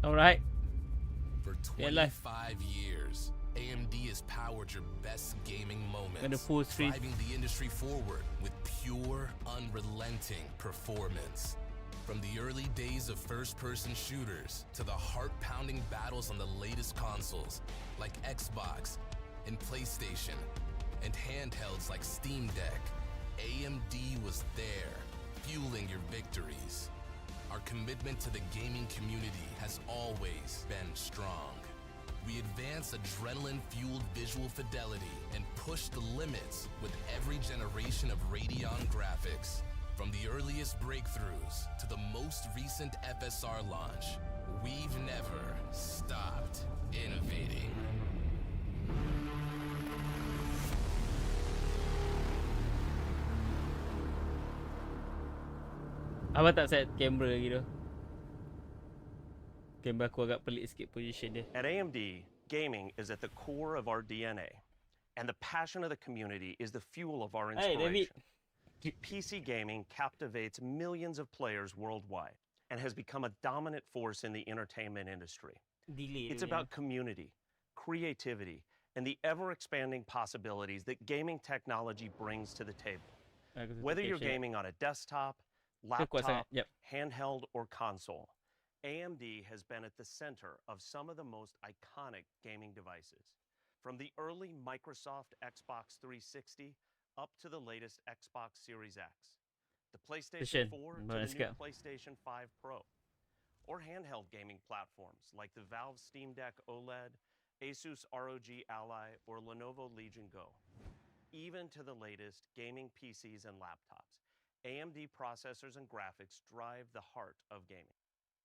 Alright. For 25 years, AMD has powered your best gaming moments, driving the industry forward with pure, unrelenting performance. From the early days of first-person shooters to the heart-pounding battles on the latest consoles like Xbox and PlayStation and handhelds like Steam Deck, AMD was there, fueling your victories. Our commitment to the gaming community has always been strong. We advance adrenaline-fueled visual fidelity and push the limits with every generation of Radeon graphics. From the earliest breakthroughs to the most recent FSR launch, we've never stopped innovating. Abang tak set kamera gitu. Kamera aku agak pelik sikit position dia. At AMD, gaming is at the core of our DNA, and the passion of the community is the fuel of our inspiration. PC gaming captivates millions of players worldwide and has become a dominant force in the entertainment industry. It's about community, creativity, and the ever-expanding possibilities that gaming technology brings to the table. Whether you're gaming on a desktop, laptop, handheld, or console, AMD has been at the center of some of the most iconic gaming devices. From the early Microsoft Xbox 360 up to the latest Xbox Series X, the PlayStation 4 to the new PlayStation 5 Pro, or handheld gaming platforms like the Valve Steam Deck OLED, Asus ROG Ally, or Lenovo Legion Go, even to the latest gaming PCs and laptops. AMD processors and graphics drive the heart of gaming.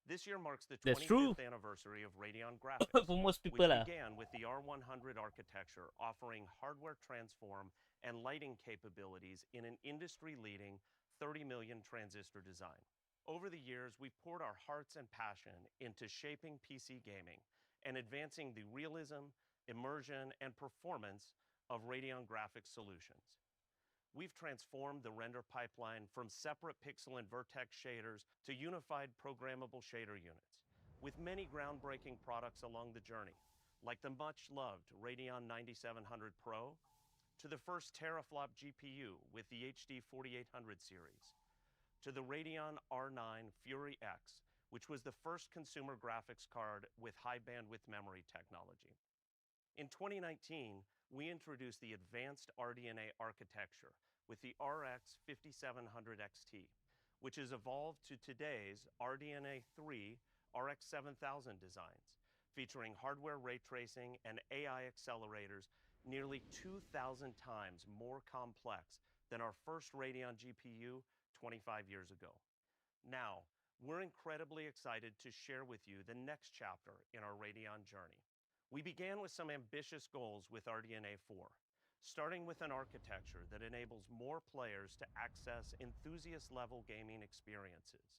This year marks the 25th anniversary of Radeon graphics, which began with the R100 architecture, offering hardware transform and lighting capabilities in an industry-leading 30 million transistor design. Over the years, we've poured our hearts and passion into shaping PC gaming and advancing the realism, immersion, and performance of Radeon graphics solutions. We've transformed the render pipeline from separate pixel and vertex shaders to unified programmable shader units, with many groundbreaking products along the journey, like the much-loved Radeon 9700 Pro, to the first teraflop GPU with the HD 4800 series, to the Radeon R9 Fury X, which was the first consumer graphics card with high-bandwidth memory technology. In 2019, we introduced the advanced RDNA architecture with the RX 5700 XT, which has evolved to today's RDNA 3 RX 7000 designs, featuring hardware ray tracing and AI accelerators nearly 2,000 times more complex than our first Radeon GPU 25 years ago. Now, we're incredibly excited to share with you the next chapter in our Radeon journey. We began with some ambitious goals with RDNA 4, starting with an architecture that enables more players to access enthusiast-level gaming experiences.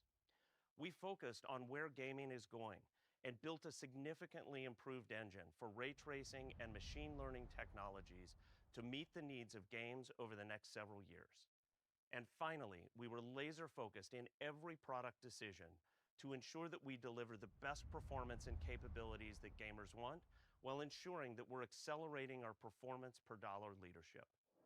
We focused on where gaming is going and built a significantly improved engine for ray tracing and machine learning technologies to meet the needs of games over the next several years. And finally, we were laser-focused in every product decision to ensure that we deliver the best performance and capabilities that gamers want, while ensuring that we're accelerating our performance per dollar leadership.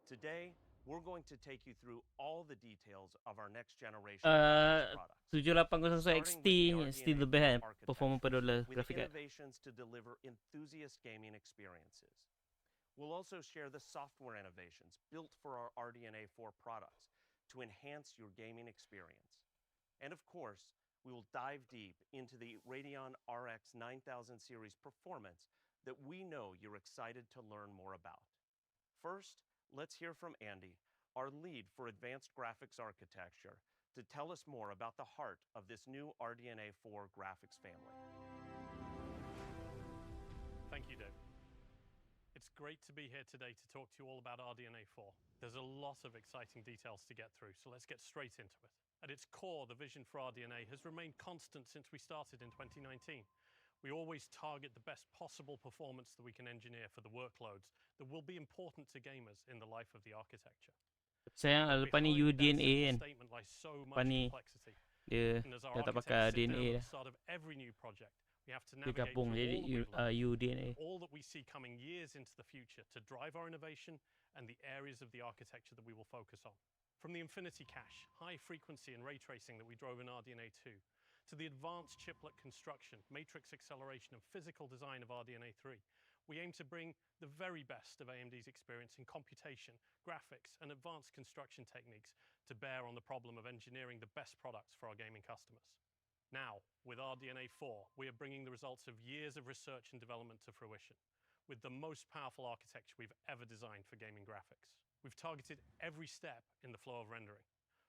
Today, we're going to take you through all the details of our next generation products. 7800 XT still lebih kan performa per dolar grafik card. With innovations to deliver enthusiast gaming experiences. We'll also share the software innovations built for our RDNA 4 products to enhance your gaming experience. And of course, we will dive deep into the Radeon RX 9000 series performance that we know you're excited to learn more about. First, let's hear from Andy, our lead for advanced graphics architecture, to tell us more about the heart of this new RDNA 4 graphics family. Thank you, Dave. It's great to be here today to talk to you all about RDNA 4. There's a lot of exciting details to get through, so let's get straight into it. At its core, the vision for RDNA has remained constant since we started in 2019. We always target the best possible performance that we can engineer for the workloads that will be important to gamers in the life of the architecture. Sayang lepas ni UDNA kan. Lepas ni dia dah tak pakai RDNA dah. At the start of every new project, We have to navigate through all Digabung jadi that we've learned, UDNA. all that we see coming years into the future to drive our innovation and the areas of the architecture that we will focus on. From the infinity cache, high frequency and ray tracing that we drove in RDNA 2, to the advanced chiplet construction, matrix acceleration and physical design of RDNA 3, we aim to bring the very best of AMD's experience in computation, graphics and advanced construction techniques to bear on the problem of engineering the best products for our gaming customers. Now, with RDNA 4, we are bringing the results of years of research and development to fruition, with the most powerful architecture we've ever designed for gaming graphics. We've targeted every step in the flow of rendering,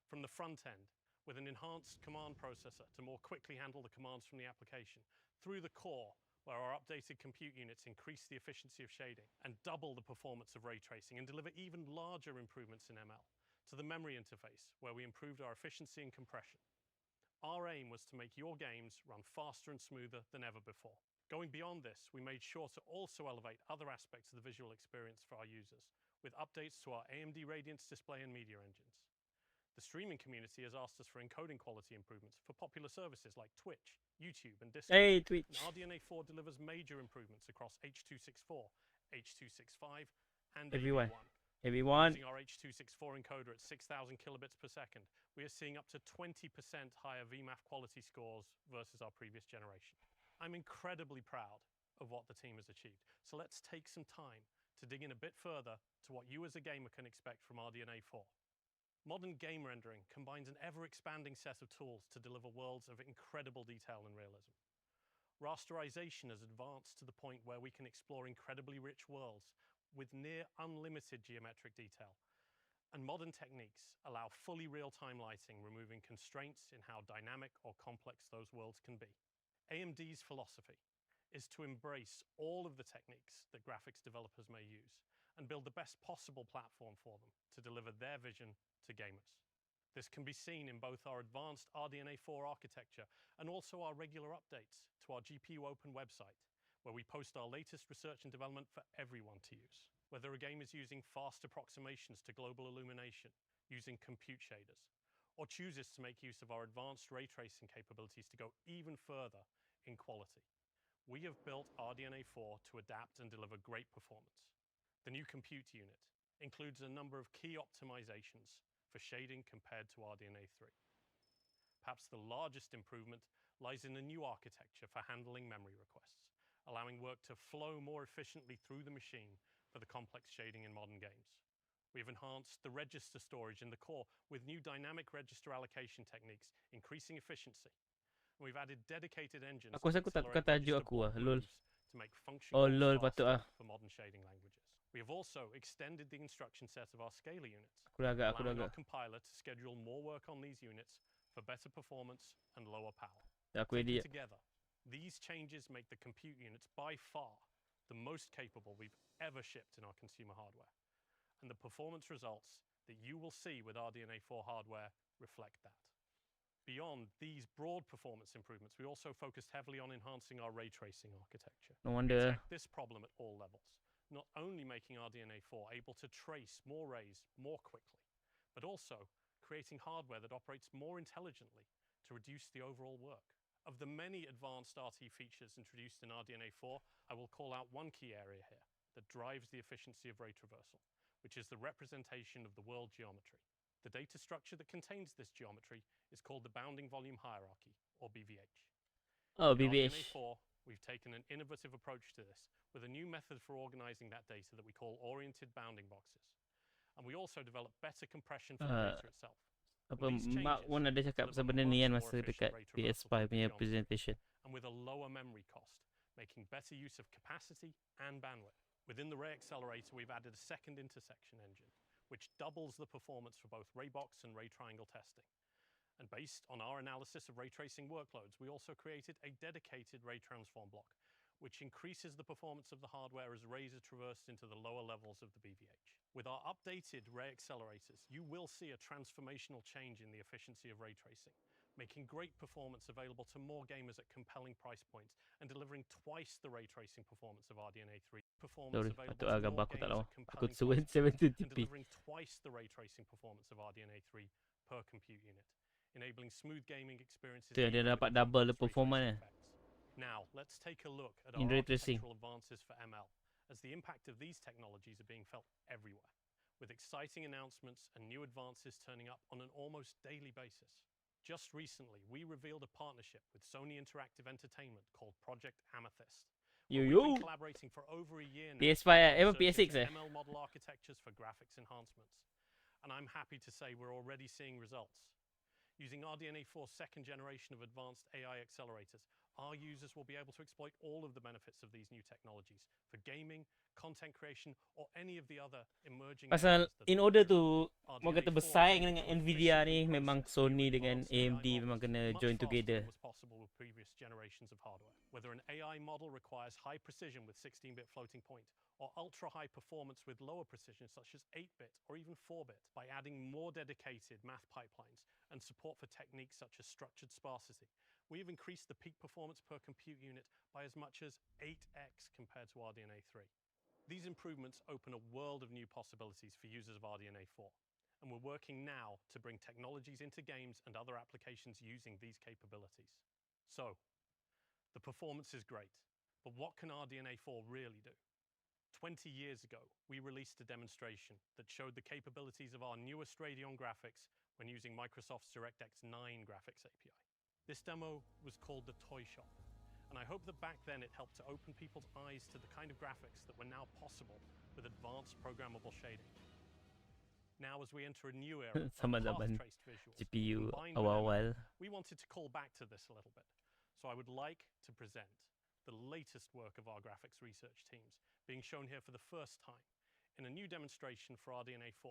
from the front end, with an enhanced command processor to more quickly handle the commands from the application, through the core, where our updated compute units increase the efficiency of shading and double the performance of ray tracing and deliver even larger improvements in ML, to the memory interface, where we improved our efficiency and compression. Our aim was to make your games run faster and smoother than ever before. Going beyond this, we made sure to also elevate other aspects of the visual experience for our users, with updates to our AMD Radiance display and media engines. The streaming community has asked us for encoding quality improvements for popular services like Twitch, YouTube, and Discord. Hey, Twitch. And RDNA 4 delivers major improvements across H.264, H.265, and Everyone. Using our H.264 encoder at 6,000 kilobits per second, we are seeing up to 20% higher VMAF quality scores versus our previous generation. I'm incredibly proud of what the team has achieved, so let's take some time to dig in a bit further to what you as a gamer can expect from RDNA 4. Modern game rendering combines an ever-expanding set of tools to deliver worlds of incredible detail and realism. Rasterization has advanced to the point where we can explore incredibly rich worlds with near unlimited geometric detail. And modern techniques allow fully real-time lighting, removing constraints in how dynamic or complex those worlds can be. AMD's philosophy is to embrace all of the techniques that graphics developers may use and build the best possible platform for them to deliver their vision to gamers. This can be seen in both our advanced RDNA 4 architecture and also our regular updates to our GPU Open website, where we post our latest research and development for everyone to use. Whether a game is using fast approximations to global illumination, using compute shaders, or chooses to make use of our advanced ray tracing capabilities to go even further in quality, we have built RDNA 4 to adapt and deliver great performance. The new compute unit includes a number of key optimizations for shading compared to RDNA 3. Perhaps the largest improvement lies in the new architecture for handling memory requests, allowing work to flow more efficiently through the machine for the complex shading in modern games. We've enhanced the register storage in the core with new dynamic register allocation techniques, increasing efficiency. And we've added dedicated engines Aku rasa aku tak tukar tajuk aku lol. to make functional lol patut for modern shading languages. We have also extended the instruction set of our scalar units, Aku dah agak. allowing our compiler to schedule more work on these units for better performance and lower power. Aku edit. Together, these changes make the compute units by far the most capable we've ever shipped in our consumer hardware. And the performance results that you will see with RDNA 4 hardware reflect that. Beyond these broad performance improvements, we also focused heavily on enhancing our ray tracing architecture. No We wonder. attacked this problem at all levels, not only making RDNA 4 able to trace more rays more quickly, but also creating hardware that operates more intelligently to reduce the overall work. Of the many advanced RT features introduced in RDNA 4, I will call out one key area here that drives the efficiency of ray traversal, which is the representation of the world geometry. The data structure that contains this geometry is called the bounding volume hierarchy, or BVH. Oh, In RDNA BBH. 4, we've taken an innovative approach to this with a new method for organizing that data that we call oriented bounding boxes. And we also developed better compression for the data itself. Apa Mak pun ada cakap pasal benda ni kan masa dekat PS5 punya presentation. And with a lower memory cost, making better use of capacity and bandwidth. Within the ray accelerator, we've added a second intersection engine, which doubles the performance for both ray box and ray triangle testing. And based on our analysis of ray tracing workloads, we also created a dedicated ray transform block, which increases the performance of the hardware as rays are traversed into the lower levels of the BVH. With our updated ray accelerators, you will see a transformational change in the efficiency of ray tracing, making great performance available to more gamers at compelling price points and delivering twice the ray tracing performance of RDNA 3. Sorry, patut gambar aku tak lawa. Aku Aku and 720p. delivering twice the ray tracing performance of RDNA 3 per compute unit, enabling smooth gaming experiences. Tu yang dia even with dapat advanced double the ray tracing performance. effects. Now, let's take a look at In our ray tracing. architectural advances for ML, as the impact of these technologies are being felt everywhere, with exciting announcements and new advances turning up on an almost daily basis. Just recently, we revealed a partnership with Sony Interactive Entertainment called Project Amethyst. We've been collaborating for over a year now PS5 to PS6 ML model architectures for graphics enhancements. And I'm happy to say we're already seeing results. Using RDNA 4's second generation of advanced AI accelerators, our users will be able to exploit all of the benefits of these new technologies for gaming, content creation, or any of the other emerging Pasal in order to mau kata RDNA 4 bersaing aims dengan to Nvidia ni, efficiently memang process Sony new dengan advanced AI AMD memang models kena much join faster together. than was possible with previous generations of hardware. Whether an AI model requires high precision with 16-bit floating point, or ultra-high performance with lower precision such as 8-bit or even 4-bit, by adding more dedicated math pipelines and support for techniques such as structured sparsity, we have increased the peak performance per compute unit by as much as 8x compared to RDNA 3. These improvements open a world of new possibilities for users of RDNA 4, and we're working now to bring technologies into games and other applications using these capabilities. So, the performance is great, but what can RDNA 4 really do? 20 years ago, we released a demonstration that showed the capabilities of our newest Radeon graphics when using Microsoft's DirectX 9 graphics API. This demo was called the Toy Shop, and I hope that back then it helped to open people's eyes to the kind of graphics that were now possible with advanced programmable shading. Now, as we enter a new era of path-traced visuals, GPU combined with awal-awal. ML, we wanted to call back to this a little bit. So I would like to present the latest work of our graphics research teams, being shown here for the first time in a new demonstration for RDNA 4,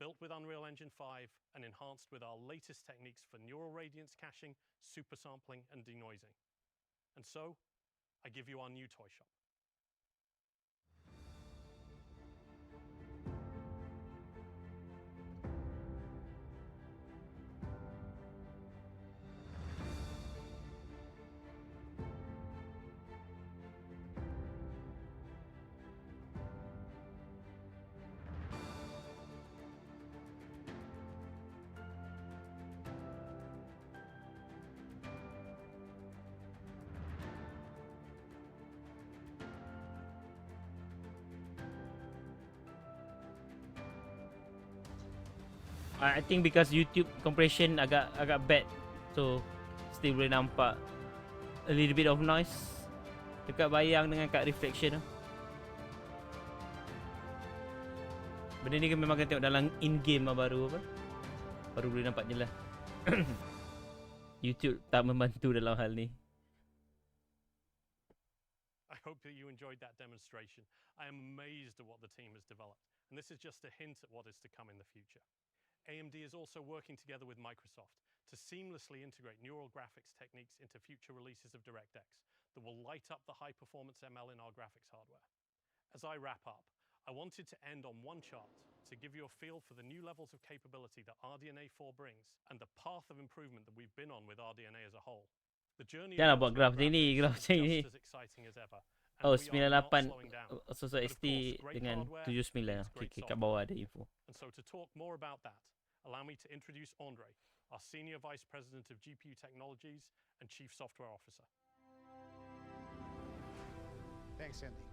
built with Unreal Engine 5 and enhanced with our latest techniques for neural radiance caching, supersampling, and denoising. And so, I give you our new toy shop. I think because YouTube compression agak bad, so still boleh nampak a little bit of noise dekat bayang dengan kat reflection tu. Benda ni kan memang kena tengok dalam in-game lah baru boleh nampak jelas. YouTube tak membantu dalam hal ni. I hope that you enjoyed that demonstration. I am amazed at what the team has developed, and this is just a hint at what is to come in the future. AMD is also working together with Microsoft to seamlessly integrate neural graphics techniques into future releases of DirectX that will light up the high-performance ML in our graphics hardware. As I wrap up, I wanted to end on one chart to give you a feel for the new levels of capability that RDNA 4 brings and the path of improvement that we've been on with RDNA as a whole. The journey Janganlah of buat graf macam ni, graf is macam ni. just as exciting as ever. Oh, And we are not 98 slowing down. sosok But of ST course, great dengan hardware 79. needs Okay, great kat software. bawah ada info. And so to talk more about that, allow me to introduce Andre, our Senior Vice President of GPU Technologies and Chief Software Officer. Thanks, Andy.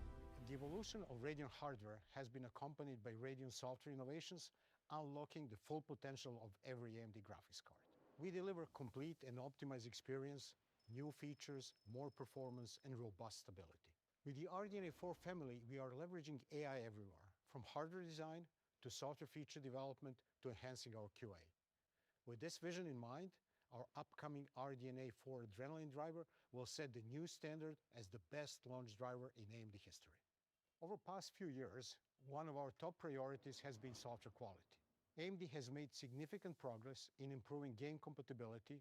The evolution of Radeon hardware has been accompanied by Radeon software innovations, unlocking the full potential of every AMD graphics card. We deliver complete and optimized experience, new features, more performance, and robust stability. With the RDNA 4 family, we are leveraging AI everywhere, from hardware design to software feature development to enhancing our QA. With this vision in mind, our upcoming RDNA 4 Adrenaline driver will set the new standard as the best launch driver in AMD history. Over the past few years, one of our top priorities has been software quality. AMD has made significant progress in improving game compatibility.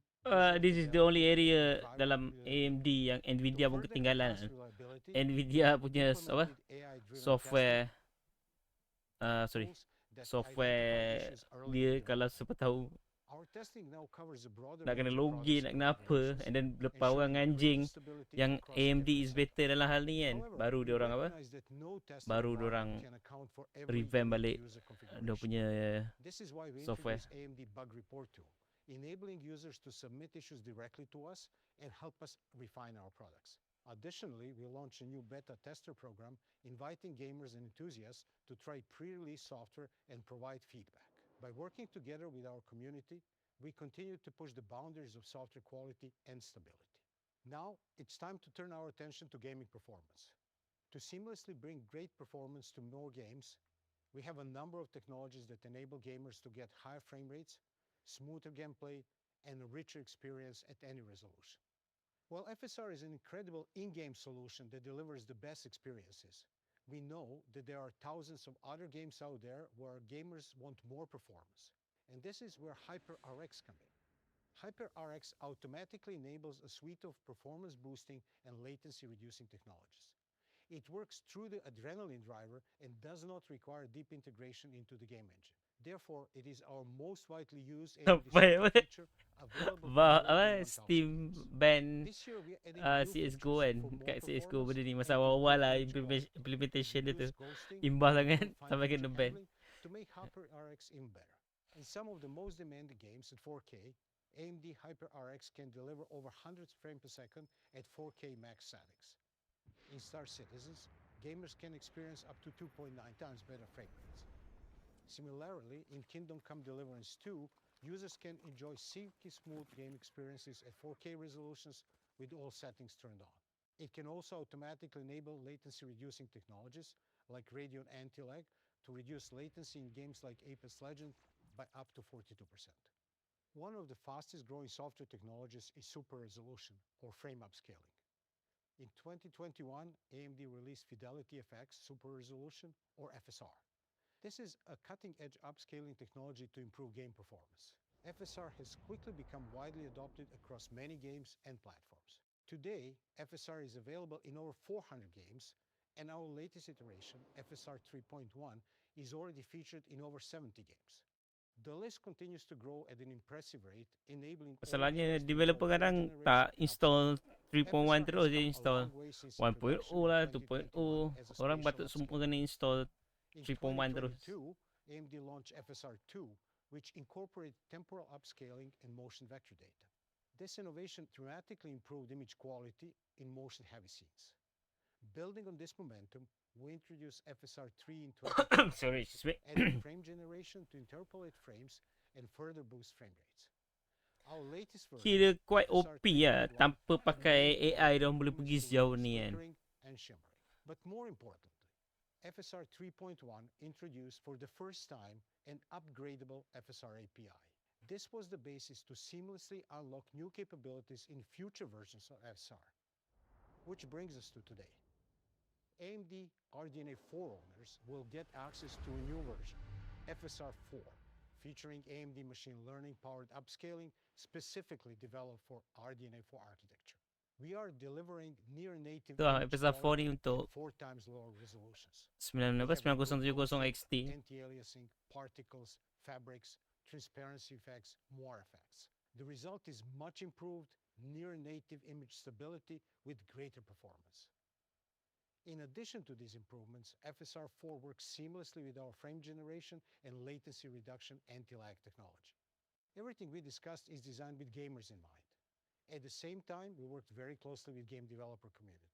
This is the only area dalam AMD yang Nvidia pun ketinggalan. Nvidia punya apa? Software software dia kalau siapa tahu nak kena login, nak kena apa, and then lepas orang anjing yang AMD is better dalam hal ni kan, baru dia orang apa, baru dia orang revamp balik dia punya software. enabling users to submit issues directly to us and help us refine our products. Additionally, we launched a new beta tester program inviting gamers and enthusiasts to try pre-release software and provide feedback. By working together with our community, we continue to push the boundaries of software quality and stability. Now, it's time to turn our attention to gaming performance. To seamlessly bring great performance to more games, we have a number of technologies that enable gamers to get higher frame rates, smoother gameplay, and a richer experience at any resolution. While FSR is an incredible in-game solution that delivers the best experiences, we know that there are thousands of other games out there where gamers want more performance. And this is where HyperRX comes in. HyperRX automatically enables a suite of performance boosting and latency reducing technologies. It works through the adrenaline driver and does not require deep integration into the game engine. Therefore, it is our most widely used AMD software feature available for Steam ban CSGO kan. Kat CSGO benda ni masa awal-awal lah implementation dia tu. Imbas sangat sampai kena ban. To make HyperRX even better. In some of the most demanding games at 4K, AMD HyperRX can deliver over 100 frames per second at 4K max settings. In Star Citizens, gamers can experience up to 2.9 times better frame rates. Similarly, in Kingdom Come Deliverance 2, users can enjoy silky smooth game experiences at 4K resolutions with all settings turned on. It can also automatically enable latency-reducing technologies like Radeon Anti-Lag to reduce latency in games like Apex Legends by up to 42%. One of the fastest-growing software technologies is super resolution, or frame upscaling. In 2021, AMD released Fidelity FX Super Resolution, or FSR. This is a cutting-edge upscaling technology to improve game performance. FSR has quickly become widely adopted across many games and platforms. Today, FSR is available in over 400 games, and our latest iteration, FSR 3.1, is already featured in over 70 games. The list continues to grow at an impressive rate, enabling Masalahnya developer kadang tak install 3.1 terus dia install 1.0 lah, 2.0. Orang patut semua kena install 3.1 terus. AMD launched FSR 2, which incorporated temporal upscaling and motion vector data. This innovation dramatically improved image quality in motion-heavy scenes. Building on this momentum, we introduced FSR 3 in 2020, adding frame generation to interpolate frames and further boost frame rates. Our latest version, Kira quite OP lah, tanpa pakai AI dia boleh pergi sejauh ni kan. But more importantly, FSR 3.1 introduced for the first time an upgradable FSR API. This was the basis to seamlessly unlock new capabilities in future versions of FSR. Which brings us to today. AMD RDNA 4 owners will get access to a new version, FSR 4, featuring AMD machine learning-powered upscaling specifically developed for RDNA 4 architecture. We are delivering near-native FSR 4 ni untuk 4 times lower resolutions. 9070 XT. Anti-aliasing, particles, fabrics, transparency effects, more effects. The result is much improved near-native image stability with greater performance. In addition to these improvements, FSR 4 works seamlessly with our frame generation and latency reduction anti-lag technology. Everything we discussed is designed with gamers in mind. At the same time, we worked very closely with game developer community.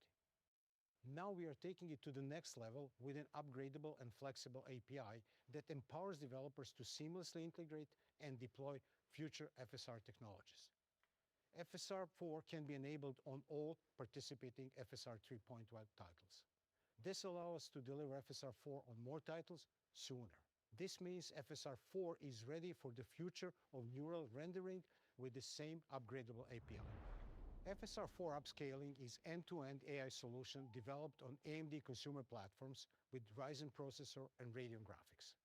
Now we are taking it to the next level with an upgradable and flexible API that empowers developers to seamlessly integrate and deploy future FSR technologies. FSR 4 can be enabled on all participating FSR 3.1 titles. This allows us to deliver FSR 4 on more titles sooner. This means FSR 4 is ready for the future of neural rendering with the same upgradable API. FSR 4 upscaling is end-to-end AI solution developed on AMD consumer platforms with Ryzen processor and Radeon graphics.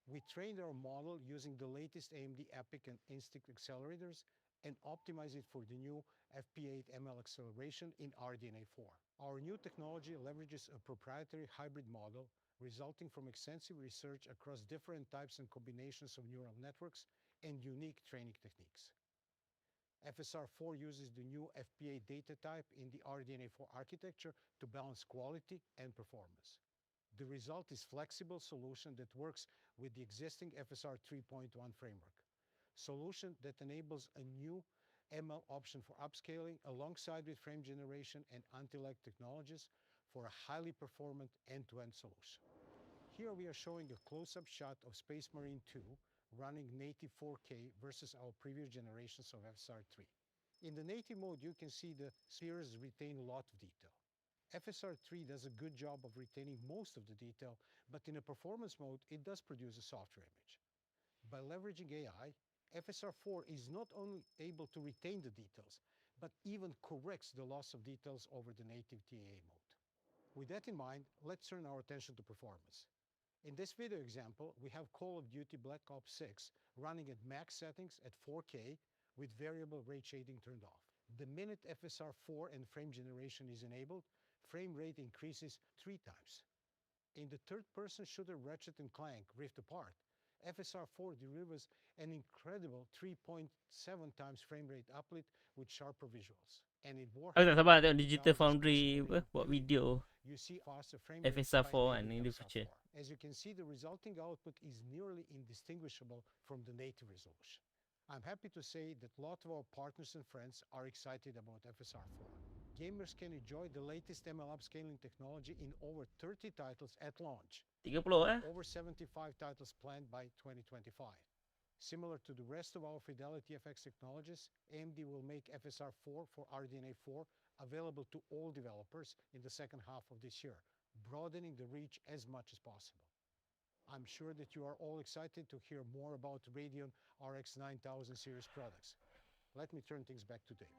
We trained our model using the latest AMD EPYC and Instinct accelerators and optimize it for the new FP8 ML acceleration in RDNA 4. Our new technology leverages a proprietary hybrid model resulting from extensive research across different types and combinations of neural networks and unique training techniques. FSR 4 uses the new FP8 data type in the RDNA 4 architecture to balance quality and performance. The result is a flexible solution that works with the existing FSR 3.1 framework, solution that enables a new ML option for upscaling alongside with frame generation and anti-lag technologies for a highly performant end-to-end solution. Here we are showing a close-up shot of Space Marine 2 running native 4K versus our previous generations of FSR 3. In the native mode, you can see the spheres retain a lot of detail. FSR 3 does a good job of retaining most of the detail, but in a performance mode, it does produce a softer image. By leveraging AI, FSR 4 is not only able to retain the details, but even corrects the loss of details over the native TAA mode. With that in mind, let's turn our attention to performance. In this video example, we have Call of Duty Black Ops 6 running at max settings at 4K with variable ray shading turned off. The minute FSR 4 and frame generation is enabled, frame rate increases 3 times. In the third-person shooter Ratchet & Clank Rift Apart, FSR 4 delivers an incredible 3.7 times frame rate uplift with sharper visuals. And in Aku tak Warhammer sabar tengok 40,000 Digital Space Foundry Marine buat 3, video you see faster frame rates FSR by 4 kan enabling in the FSR future. 4. As you can see, the resulting output is nearly indistinguishable from the native resolution. I'm happy to say that a lot of our partners and friends are excited about FSR 4. Gamers can enjoy the latest ML upscaling technology in over 30 titles at launch. 30 Over 75 titles planned by 2025. Similar to the rest of our Fidelity FX technologies, AMD will make FSR 4 for RDNA 4 available to all developers in the second half of this year, broadening the reach as much as possible. I'm sure that you are all excited to hear more about Radeon RX 9000 series products. Let me turn things back to David.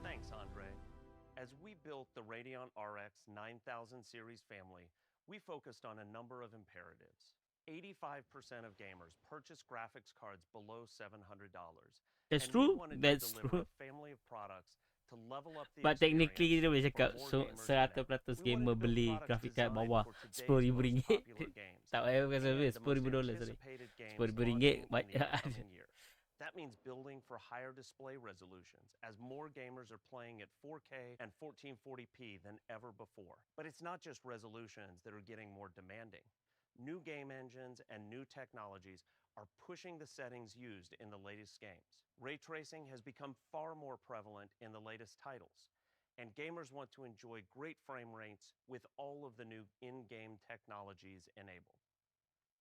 Thanks, Andre. As we built the Radeon RX 9000 series family, we focused on a number of imperatives. 85% of gamers purchase graphics cards below $700. That's and true. We wanted That's to deliver true. a family of products to level up the But technically kita boleh experience cakap for more so gamers today. 100% We gamer wanted to build beli products grafik card designed bawah for today's RM10,000. most popular games Tak payah bukan and service the most RM10,000 sorry. anticipated games RM10,000 launching in banyak. the upcoming year. That means building for higher display resolutions as more gamers are playing at 4K and 1440p than ever before. But it's not just resolutions that are getting more demanding. New game engines and new technologies are pushing the settings used in the latest games. Ray tracing has become far more prevalent in the latest titles, and gamers want to enjoy great frame rates with all of the new in-game technologies enabled.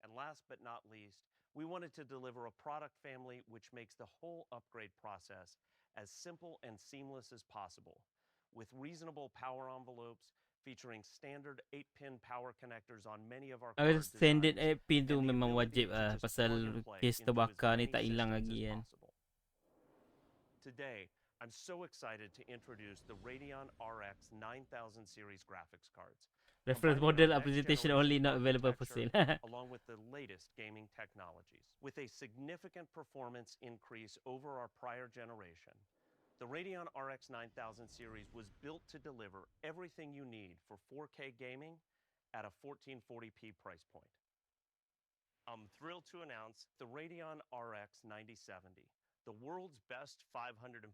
And last but not least, we wanted to deliver a product family which makes the whole upgrade process as simple and seamless as possible, with reasonable power envelopes featuring standard 8-pin power connectors on many of our card Standard designs, pin tu and the memang ability wajib to just pasal plug and play case into as terbakar ni many tak hilang systems lagi as kan. possible. Today, I'm so excited to introduce the Radeon RX 9000 series graphics cards. Reference Combining model our presentation next-generation only, not available for architecture sale. along with the latest gaming technologies. With a significant performance increase over our prior generation, the Radeon RX 9000 series was built to deliver everything you need for 4K gaming at a 1440p price point. I'm thrilled to announce the Radeon RX 9070, the world's best $549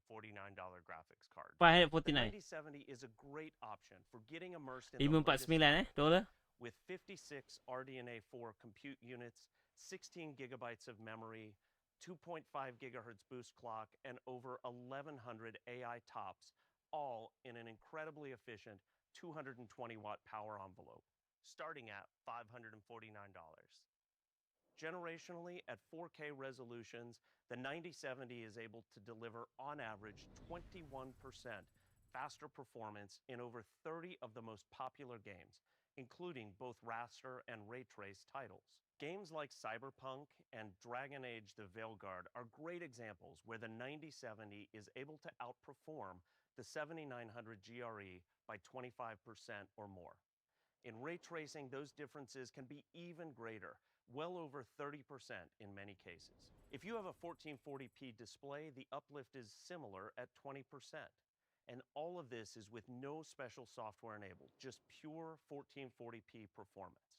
graphics card. The 549. 9070 is a great option for getting immersed in the latest $549 dollar. with 56 RDNA 4 compute units, 16 gigabytes of memory, 2.5 gigahertz boost clock, and over 1,100 AI tops, all in an incredibly efficient 220-watt power envelope, starting at $549. Generationally, at 4K resolutions, the 9070 is able to deliver, on average, 21% faster performance in over 30 of the most popular games, including both raster and ray trace titles. Games like Cyberpunk and Dragon Age The Veilguard are great examples where the 9070 is able to outperform the 7900 GRE by 25% or more. In ray tracing, those differences can be even greater, well over 30% in many cases. If you have a 1440p display, the uplift is similar at 20%. And all of this is with no special software enabled, just pure 1440p performance.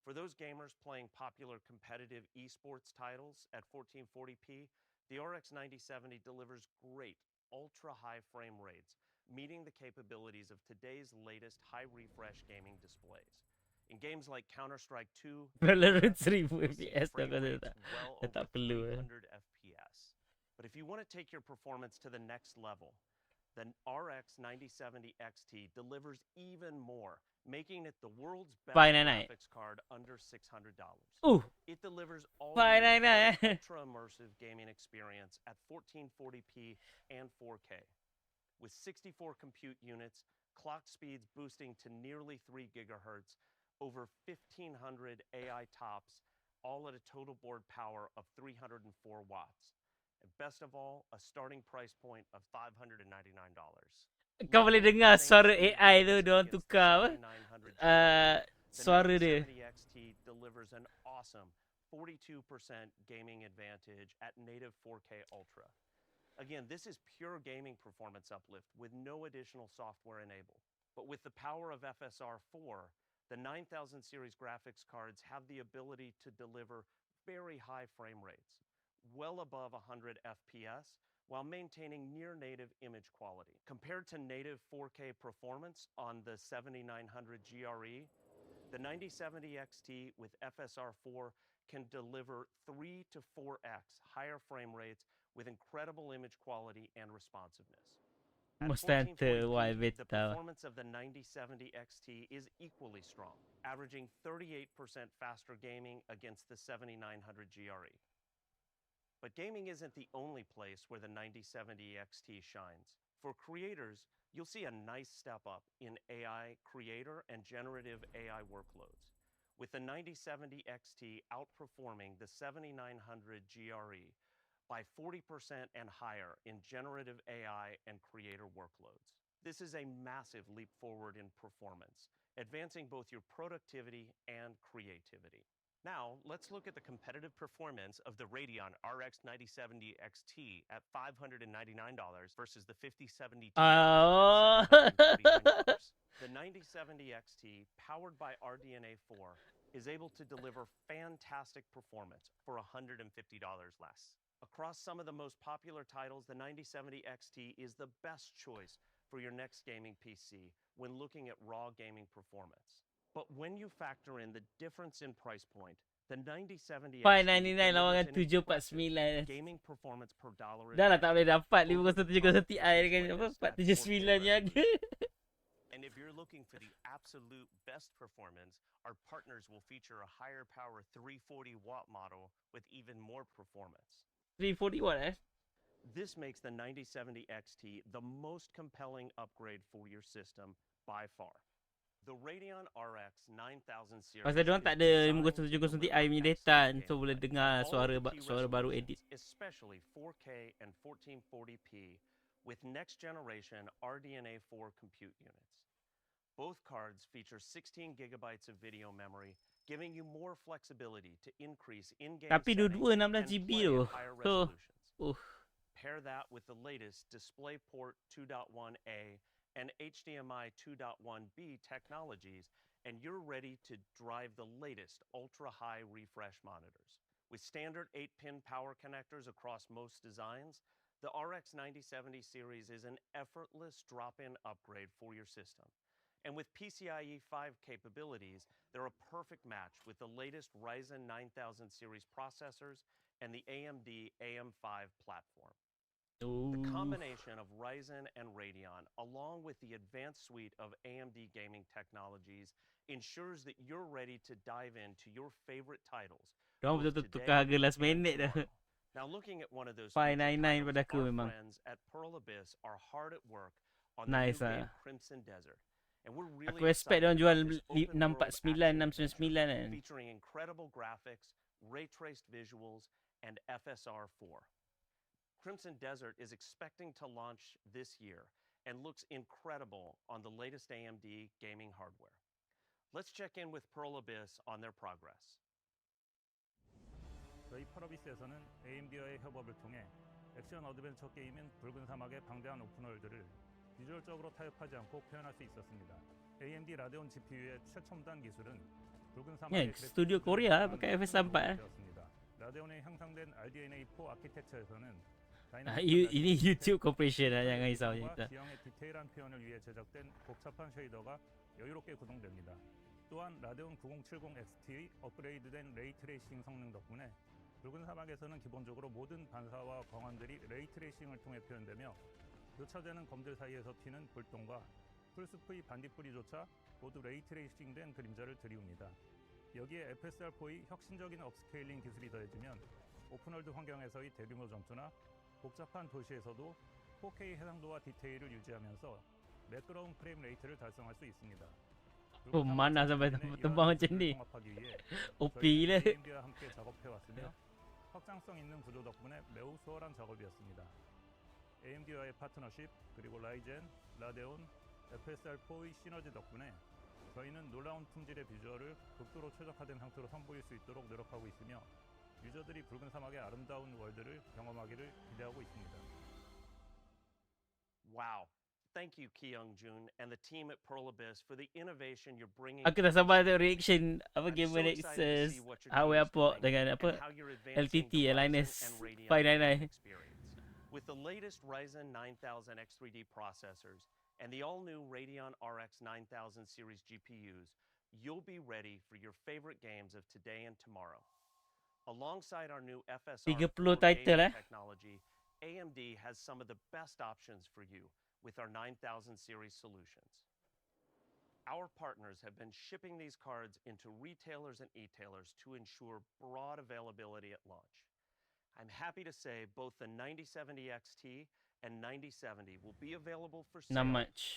For those gamers playing popular competitive esports titles at 1440p, the RX 9070 delivers great ultra-high frame rates, meeting the capabilities of today's latest high refresh gaming displays. In games like Counter-Strike 2, Valorant 1000 you'll see FPS frame dah kata rates tak. well Dah over tak perlu 300 FPS. But if you want to take your performance to the next level, the RX 9070 XT delivers even more, making it the world's best 599. graphics card under $600. It delivers all you need 599. for an ultra-immersive gaming experience at 1440p and 4K. With 64 compute units, clock speeds boosting to nearly 3 gigahertz, over 1,500 AI tops, all at a total board power of 304 watts. And best of all, a starting price point of $599. Kau boleh dengar suara AI tu diorang tukar apa? Suara dia. The 9070 XT delivers an awesome 42% gaming advantage at native 4K Ultra. Again, this is pure gaming performance uplift with no additional software enabled. But with the power of FSR4, the 9000 series graphics cards have the ability to deliver very high frame rates, well above 100 FPS, while maintaining near native image quality. Compared to native 4K performance on the 7900 GRE, the 9070 XT with FSR4 can deliver 3 to 4x higher frame rates with incredible image quality and responsiveness. At Mustante 1440p, the Vita. performance of the 9070 XT is equally strong, averaging 38% faster gaming against the 7900 GRE. But gaming isn't the only place where the 9070 XT shines. For creators, you'll see a nice step up in AI creator and generative AI workloads, with the 9070 XT outperforming the 7900 GRE by 40% and higher in generative AI and creator workloads. This is a massive leap forward in performance, advancing both your productivity and creativity. Now, let's look at the competitive performance of the Radeon RX 9070 XT at $599 versus the 5070 Ti Oh. at $749. The 9070 XT, powered by RDNA 4, is able to deliver fantastic performance for $150 less. Across some of the most popular titles, the 9070 XT is the best choice for your next gaming PC when looking at raw gaming performance. But when you factor in the difference in price point, the 9070 XT 599 lawan delivers an impressive 749. gaming performance per dollar. Dah lah tak boleh dapat 501 Ti dengan apa 479 ni harga. And if you're looking for the absolute best performance, our partners will feature a higher power 340 watt model with even more performance. 340 watt This makes the 9070 XT the most compelling upgrade for your system by far. The Radeon RX 9000 series Pasal diorang tak ada 501 Ti punya data, so boleh dengar suara baru edit. Especially 4K and 1440p with next generation RDNA 4 compute units. Both cards feature 16 gigabytes of video memory, giving you more flexibility to increase in-game Tapi settings dua-dua and 16GB play tu. at higher So, resolutions. Pair that with the latest DisplayPort 2.1a and HDMI 2.1b technologies, and you're ready to drive the latest ultra-high refresh monitors. With standard 8-pin power connectors across most designs, the RX 9070 series is an effortless drop-in upgrade for your system. And with PCIe 5 capabilities, they're a perfect match with the latest Ryzen 9000 series processors and the AMD AM5 platform. The combination of Ryzen and Radeon, along with the advanced suite of AMD gaming technologies, ensures that you're ready to dive into your favorite titles. Diorang betul-betul tukar harga last minute dah. Now, looking at one of those 599 pada aku our memang. friends at Pearl Abyss are hard at work on Nice the new game Crimson Desert. And we're really Aku expect excited diorang jual about this open world 649, action 699 adventure kan. featuring incredible graphics, ray-traced visuals, and FSR4. Crimson Desert is expecting to launch this year and looks incredible on the latest AMD gaming hardware. Let's check in with Pearl Abyss on their progress. 저희 펄어비스에서는 AMD와의 협업을 통해 액션 어드벤처 게임인 붉은 사막의 방대한 오픈월드를 비주얼적으로 타협하지 않고 표현할 수 있었습니다. AMD 라데온 GPU의 최첨단 기술은 붉은 사막의 스튜디오 코리아 pakai FS4 라데온의 향상된 RDNA4 아키텍처에서는 ini YouTube compression lah, jangan risau je. 지형의 디테일한 표현을 위해 제작된 복잡한 쉐이더가 여유롭게 구동됩니다. 또한 라데온 9070 XT 업그레이드된 레이트레이싱 성능 덕분에 붉은 사막에서는 기본적으로 모든 반사와 광원들이 레이트레이싱을 통해 표현되며 교차되는 검들 사이에서 튀는 불똥과 풀스프의 반딧불이조차 모두 레이트레이싱된 그림자를 드리웁니다. 여기에 FSR4의 혁신적인 업스케일링 기술이 더해지면 오픈월드 환경에서의 대규모 전투나 복잡한 도시에서도 4K 해상도와 디테일을 유지하면서 매끄러운 프레임 레이트를 달성할 수 있습니다. Mana sampai tembang macam ni. OP gila. AMD와 함께 작업해왔으며 확장성 있는 구조 덕분에 매우 수월한 작업이었습니다. AMD와의 파트너십 그리고 라이젠, 라데온, FSR4의 시너지 덕분에 저희는 놀라운 품질의 비주얼을 극도로 최적화된 상태로 선보일 수 있도록 노력하고 있으며 유저들이 붉은 사막의 아름다운 월드를 경험하기를 기대하고 있습니다. Wow. Thank you, Ki-Young-jun, and the team at Pearl Abyss for the innovation you're bringing. Aku dah sabar tengok reaction apa Gamer Nexus, Huawei apa dengan apa LTT Linus 599. With the latest Ryzen 9000 X3D processors and the all-new Radeon RX 9000 series GPUs, you'll be ready for your favorite games of today and tomorrow. Alongside our new FSR 30 title technology, AMD has some of the best options for you with our 9000 series solutions. Our partners have been shipping these cards into retailers and e-tailers to ensure broad availability at launch. I'm happy to say both the 9070 XT and 9070 will be available for sale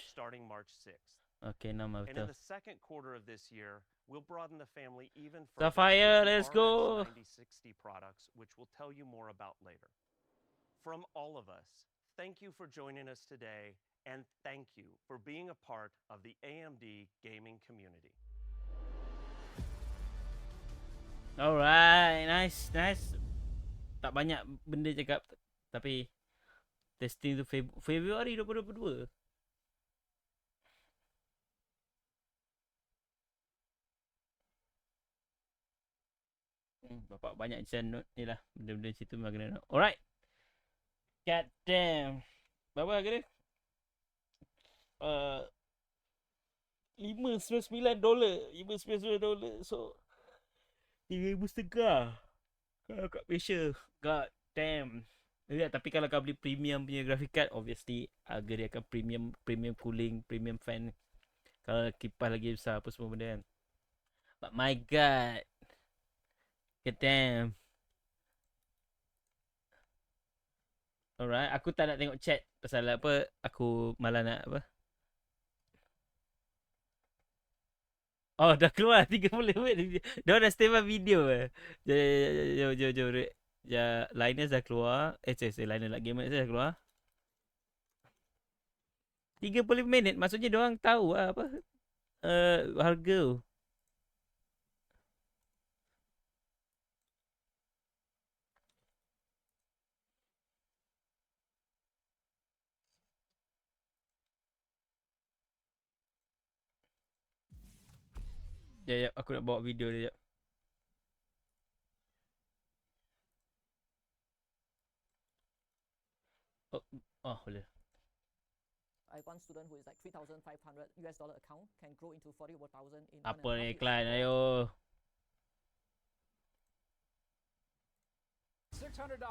starting March 6th. Okay, nama And betul. in the second quarter of this year, we'll broaden the family even further. Sapphire, with the let's go. RX 9060 products, which we'll tell you more about later. From all of us, thank you for joining us today, and thank you for being a part of the AMD gaming community. Alright, nice. Tak banyak benda cakap, tapi testing tu Februari 2022. Bapak banyak macam ni lah, benda-benda situ memang kena note. Alright. God damn. Berapa harga dia? $599. $599. So $3,500 kalau kat Malaysia. God damn. Ya, tapi kalau kau beli premium punya graphic card, obviously harga dia akan premium cooling, premium fan. Kalau kipas lagi besar apa semua benda kan. But my god. God damn. Alright, aku tak nak tengok chat pasal apa, aku malah nak apa. Oh, dah keluar 30 minit. Dia dah stay video Jom. Ya, Linus dah keluar. Linus lah, Gamer dah keluar. 30 minit, maksudnya dia orang tahu lah apa harga. Ya, aku nak bawa video dia. Oh, boleh. I one student who is like $3,500 account can grow into 40,000 in Apa 1.5 ni years. iklan, ayo. $600,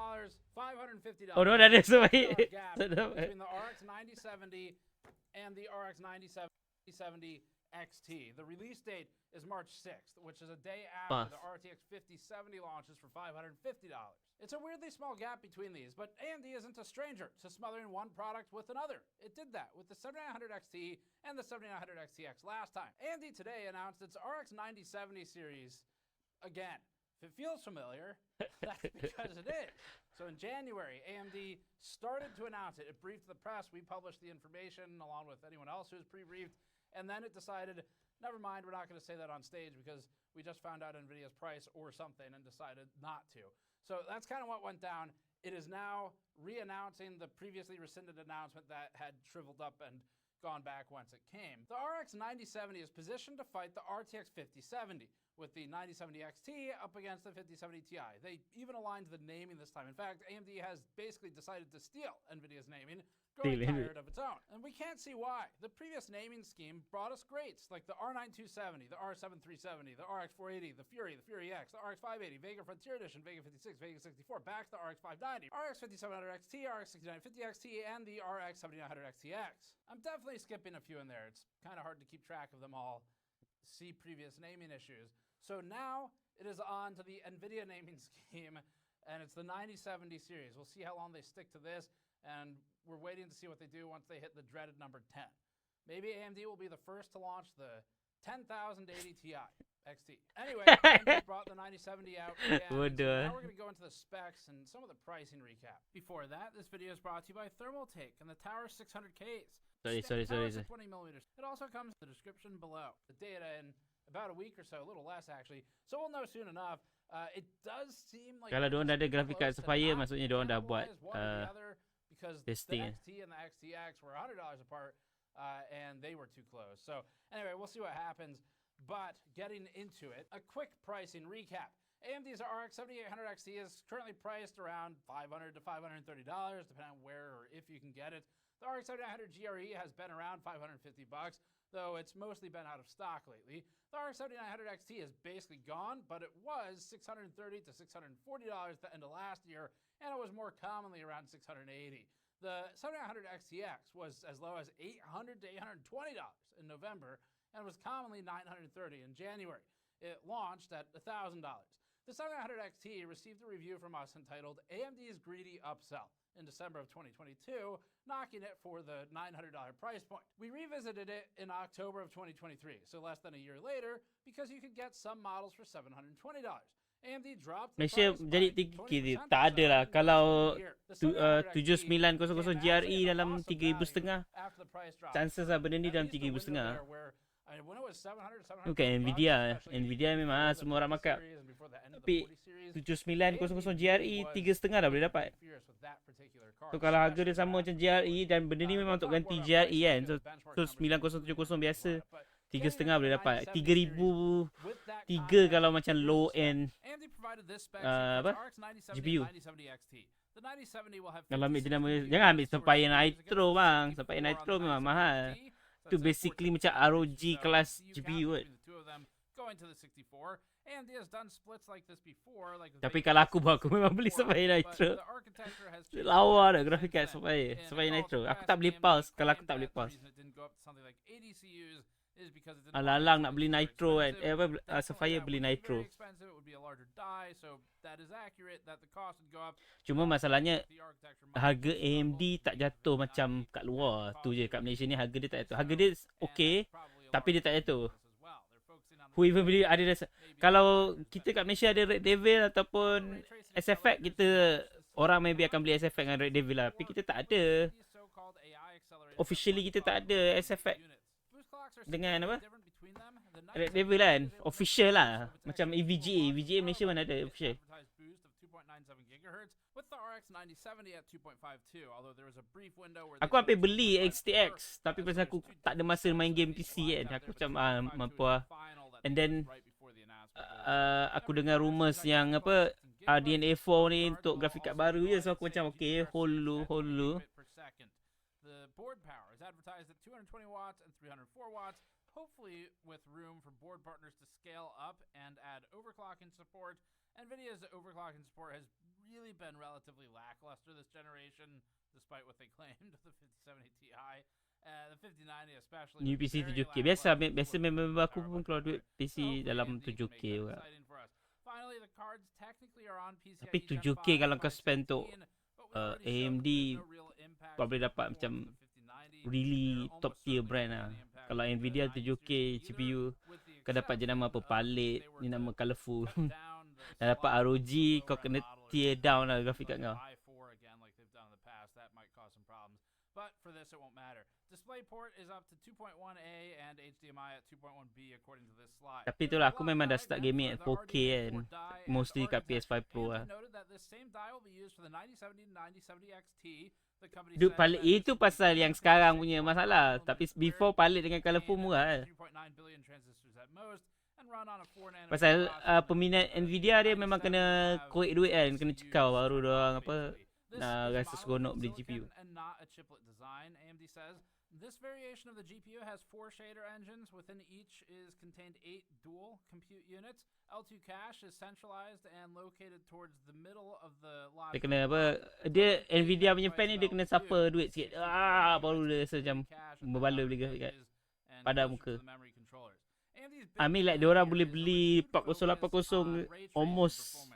$550. Oh, no, dah ada sebaik. Gap between the RX 9070 and the RX 9070 XT. The release date is March 6th, which is a day after the RTX 5070 launches for $550. It's a weirdly small gap between these, but AMD isn't a stranger to smothering one product with another. It did that with the 7900 XT and the 7900 XTX last time. AMD today announced its RX 9070 series again. If it feels familiar, that's because it is. So in January, AMD started to announce it. It briefed the press. We published the information along with anyone else who was pre-briefed. And then it decided, never mind, we're not going to say that on stage because we just found out NVIDIA's price or something and decided not to. So that's kind of what went down. It is now re-announcing the previously rescinded announcement that had shriveled up and gone back once it came. The RX 9070 is positioned to fight the RTX 5070 with the 9070 XT up against the 5070 Ti. They even aligned the naming this time. In fact, AMD has basically decided to steal NVIDIA's naming, growing tired of its own. And we can't see why. The previous naming scheme brought us greats like the R9270, the R7370, the RX480, the Fury X, the RX580, Vega Frontier Edition, Vega 56, Vega 64, back to the RX590, RX5700 XT, RX6950 XT, and the RX7900 XTX. I'm definitely skipping a few in there. It's kind of hard to keep track of them all. See previous naming issues. So now it is on to the NVIDIA naming scheme, and it's the 9070 series. We'll see how long they stick to this, and we're waiting to see what they do once they hit the dreaded number 10. Maybe AMD will be the first to launch the 10,080 Ti XT. Anyway, AMD brought the 9070 out. Now we're going to go into the specs and some of the pricing recap. Before that, this video is brought to you by Thermaltake and the Tower 600Ks. Sorry. 20 millimeters. It also comes in the description below. The data in about a week or so, a little less actually. So we'll know soon enough. It does seem like kalau diorang dah ada graphic card Sapphire, maksudnya diorang dah buat testing. The XT and the XTX were $100 apart, and they were too close. So anyway, we'll see what happens. But getting into it, a quick pricing recap. AMD's RX 7800 XT is currently priced around $500 to $530, depending on where or if you can get it. The RX 7900 GRE has been around $550, though it's mostly been out of stock lately. The RX 7900 XT is basically gone, but it was $630 to $640 at the end of last year, and it was more commonly around $680. The 7900 XTX was as low as $800 to $820 in November, and was commonly $930 in January. It launched at $1,000. The 7900 XT received a review from us entitled AMD's Greedy Upsell in December of 2022, knocking it for the $900 price point. We revisited it in October of 2023, so less than a year later, because you could get some models for $720. AMD dropped the Malaysia price jadi by tinggi. 20% Tak ada lah kalau 7900 7900 GRE dalam 3,500. Chances lah benda ni dalam 3,500. Bukan Nvidia memang semua orang makan. Tapi 7900 GRE 3,500 dah boleh dapat. So kalau harga dia sama macam GRE, dan benda ni memang untuk ganti GRE kan. So 9070 biasa 3,500 boleh dapat. 3,003 kalau macam low end GPU. Kalau ambil jenama, jangan ambil Sapphire Nitro bang. Sapphire Nitro memang mahal. Itu basically macam ROG kelas GPU kan. Tapi kalau aku memang beli Sapphire Nitro. Lawa dah grafik card Sapphire Nitro. Aku tak boleh pause kalau aku tak boleh pause. Alang nak beli Nitro kan. Sapphire beli Nitro. Cuma masalahnya harga AMD tak jatuh macam kat luar. Tu je, kat Malaysia ni harga dia tak jatuh. Harga dia okey, tapi dia tak jatuh. Who even beli ada kalau kita kat Malaysia ada Red Devil ataupun SFX, kita orang maybe akan beli SFX dengan Red Devil lah. Tapi kita tak ada. Officially kita tak ada SFX dengan apa? Red Devil kan. Official lah. Macam EVGA Malaysia mana ada official. Aku hampir beli XTX, tapi pasal aku tak ada masa main game PC kan. Aku macam mampu lah. And then aku dengar rumours yang apa RDNA 4 ni untuk grafik card baru je. So aku macam okay, hold dulu. The board power is advertised at 220 watts and 304 watts, hopefully with room for board partners to scale up and add overclocking support. NVIDIA's overclocking support has really been relatively lackluster this generation, despite what they claimed, the 5070 Ti. The 5090 especially. New PC 7K. Biasa member aku pun keluar duit PC dalam 7K juga. Finally, the cards technically are on PCIe Tapi 7K kalau kau spend untuk AMD, kau boleh dapat macam really top tier brand lah. Kalau Nvidia 7K CPU, kau dapat je nama apa, Palit, ni nama Colorful. Dah dapat ROG, kau kena tear down lah grafik kat kau. But for this it won't matter. DisplayPort is up to 2.1A and HDMI at 2.1B according to this slide. Tapi itulah aku memang dah start gaming at 4K kan. Mostly kat PS5 Pro lah. Dude, palit itu pasal yang sekarang punya masalah. Tapi before palit dengan Colorful murah lah. Pasal peminat Nvidia dia memang kena korek duit kan. Kena cekau baru doang apa This rasa is seronok monolithic beli GPU. silicon and not a chiplet design, AMD says. This variation of the GPU has 4 shader engines. Within each is contained 8 dual compute units. L2 cache is centralized and located towards the middle of the Dia logic. kena apa, dia Nvidia punya fan ni dia kena suffer duit sikit. Baru dia rasa macam berbala beli grafik card. Pada muka. I mean like diorang boleh beli 4080 almost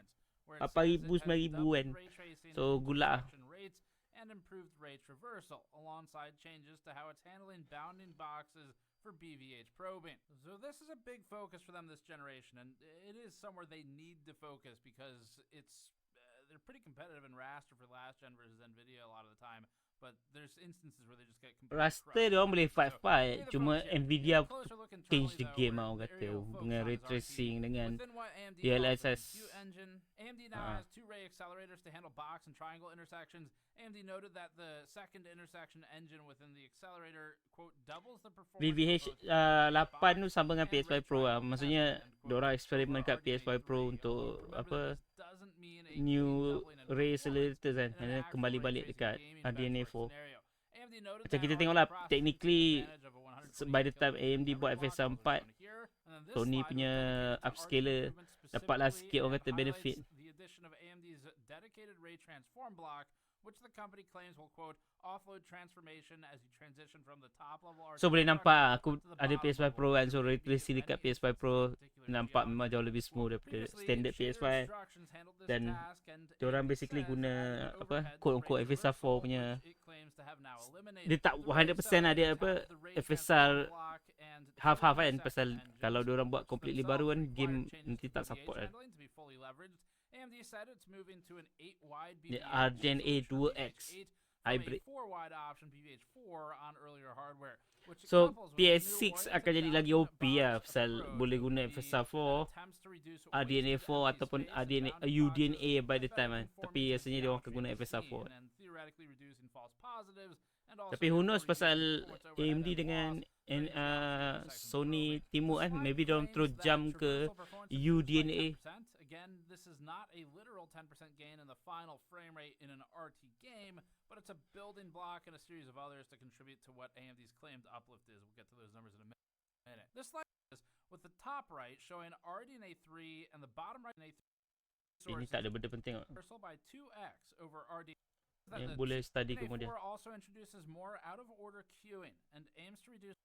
8,000 9,000 kan. So good luck lah. And improved rate traversal alongside changes to how it's handling bounding boxes for BVH probing. So this is a big focus for them this generation, and it is somewhere they need to focus because it's they're pretty competitive in raster for last gen versus Nvidia a lot of the time. But there's instances where they just get completely Raster dia orang boleh fight. Cuma Nvidia change the game lah orang kata. Dengan ray tracing, dengan DLSS. AMD now has 2 ray accelerators to handle box and triangle intersections. AMD noted that the second intersection engine within the accelerator, quote, doubles the performance. VVH 8 tu sama dengan PS5 Pro lah. Maksudnya diorang eksperimen kat PS5 Pro untuk apa new ray accelerators kan. Dan kembali balik dekat RDNA 4. Macam kita tengok lah, technically by the time AMD buat FSR 4, Sony punya upscaler dapatlah sikit orang kata benefit. Which the company claims will, quote, offload transformation as you transition from the top level. So boleh nampak aku ada PS5 Pro kan, so ray tracing dekat PS5 Pro nampak memang jauh lebih smooth daripada standard PS5. Dan diorang basically guna apa quote-unquote FSR 4 punya. Dia tak 100% ada apa FSR half-half kan, pasal kalau diorang buat completely baru kan game nanti tak support kan. AMD said it's moving to an 8-wide RDNA 2X hybrid. 4-wide option BVH4 on earlier hardware. So PS6 akan jadi lagi OP lah, pasal boleh guna FSR 4, RDNA 4 ataupun RDNA UDNA by the time kan. Tapi rasanya dia orang akan guna FSR 4. Tapi who knows, pasal AMD dengan Sony Timur kan, maybe dia orang terus jump ke UDNA. Again, this is not a literal 10% gain in the final frame rate in an RT game, but it's a building block and a series of others to contribute to what AMD's claimed uplift is. We'll get to those numbers in a minute. This slide is with the top right showing RDNA 3 and the bottom right RDNA 3 ini tak ada benda penting tak? By 2x over RDNA. Yang boleh study kemudian. RDNA 4 also introduces more out-of-order queuing and aims to reduce